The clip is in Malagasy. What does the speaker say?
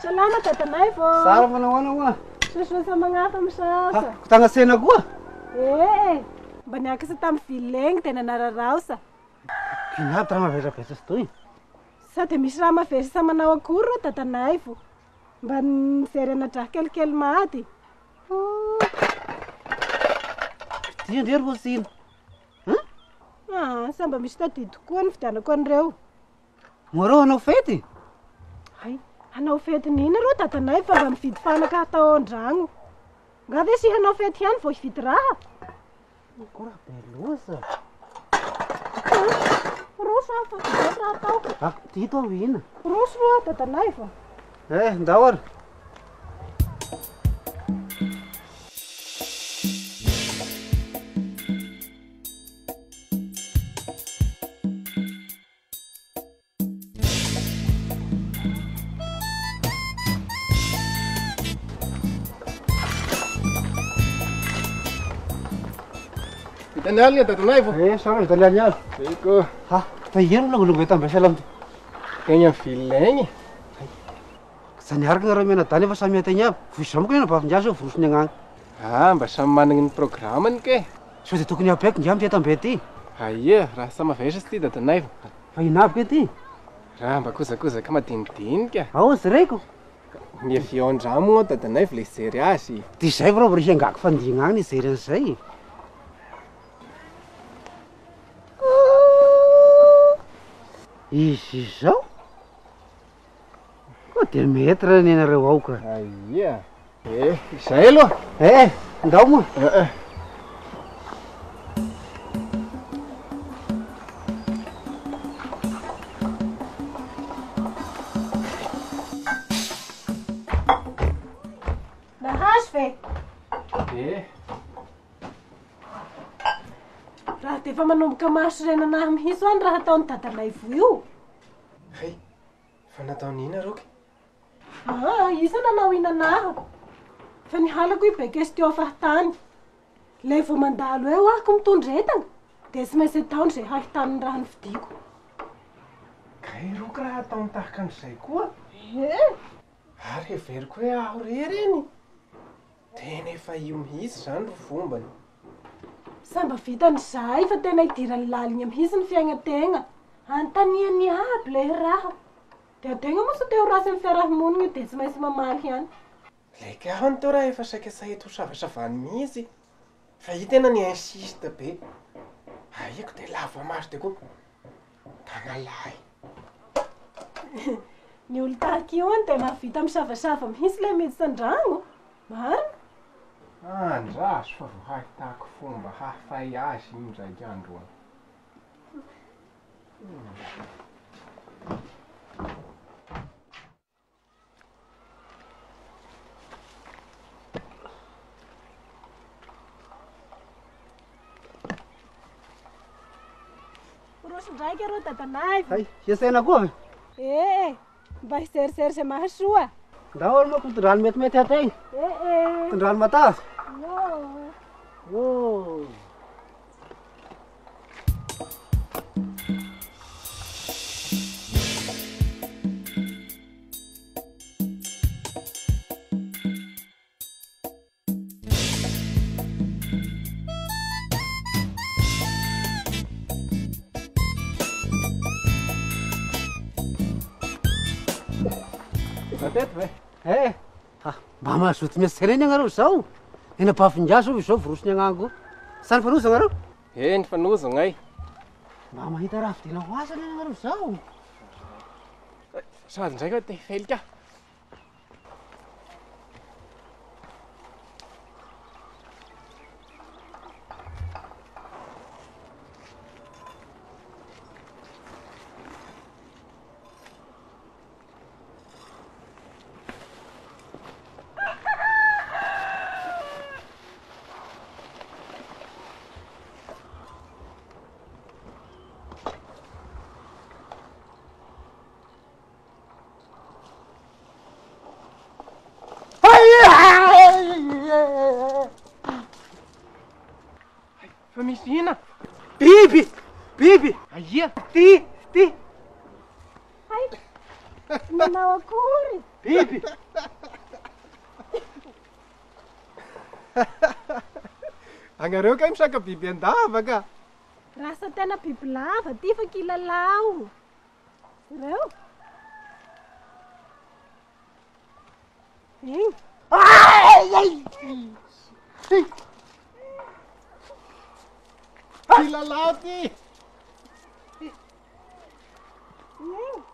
Salama tatanay vo. Sara manao ahoana? Sosoa sa magnafa misasa. Tagna sena koa? Mba niakasa tamin'ny vilegny tena nararaosa. Kinabo raha mavesavetra sy toy. Sa dia misy raha mavesa sa manao akory rô tatanay vo. Mba nivery anadraha kelikely maty. Dia ndray ro sina. Samba misy tadidy koa ny fidianako an'ireo. Morô hanao fety? Hay, hanao fety nina rô tatanay fa mba mividy fanaka atao an-dragno. Nga ve sy hanao fety ihany vao hividy raha? Koa be loasa. Roso aho fa fividy raha ataoko. Dito aho ina. Roso rô tatanay vo. Ndao ary. Vitany alina tatanay vo. Sara vitany alina aly. Eko. Fa ino molongolongo eto ambesa lamty? Egny amin'ny vilegny. Zany araka raha mena dany efa samy ateny aby. Voizamoko ina bafindrasa eo vorosony agnany. Mba samy managny ny programany ke. So dia tokony abaiko ngiamy ty eto ambe ty. Aia, raha sa mavesa sy ty tatanay vo. Fa inabo ke ty? Raha mba kozakozaka madinidinika. Ao sy raiko. Ny avion an-dramo ao tatanay vo le izery azy. Dia izay vo raha hiangako fandigna agny izery an'izay. Izy izao? Koa dia mety raha ny anareo ao ka. Aia. Izay aloha. Ndao moa. Nahazo ve? Raha dia efa manomboka maso renanahy mihiso any raha ataon'ny tatanay vo io. Hay, fa nataon'ina roky? Isa nanao inanahy. Fa nihalako i be question fahatany. Lay vao mandalo eo ahako mitondra entana dia sy maintsy ataony izay hahitany ny raha nividiko. Kay roky raha ataony tahaka an'izay koa. Ary heveriko hoe aho rery eny. Tena efa io mihitsy zany ro fombany. Samba vitan'izay fa tena hidirany laliny mihitsy ny fiaignan-tegna. Anontaniany aby lay raha. Dia tegna moa sy teo rasy amin'ny fiarahamonina dia tsy maintsy mamaly ihany. Leka aho ny teo raha efa saika saheto ho savasavany mihitsy. Fa i tena ny insiste be. Aiko dia lava maso dia koa. Tanalahy. Ny olo tahaka io any dia mahavita misavasava mihitsy ilay miditsy an-dragno. Marina. Andraso fa vao hahitako fomba hafay azy io ndraiky andro any. Roso ndraiky arô tatanay. Hay, hiasena koa. Mba hiserisery izay mahasoa. Ndao ary moa tondrano metimety ategna. Tondrano matavy. Tateto ve? Mba mazoto miasereny agnareo zao. Ena bafindrasa izao vorosony agnango. Sa ny fanoza agnareo? Ny fanozana ay. Mba mahita raha vidina ho asany agnareo zao. Sady ndraiky hoe te hifelika. Fa misy ina? Biby! Aia? Ty! Ay, manao akory? Biby! Anareo kay misaka biby andava ka. Rasa tena bibilava, ty fa kilalao. Ireo? Iny? Kilalao ty! Iny?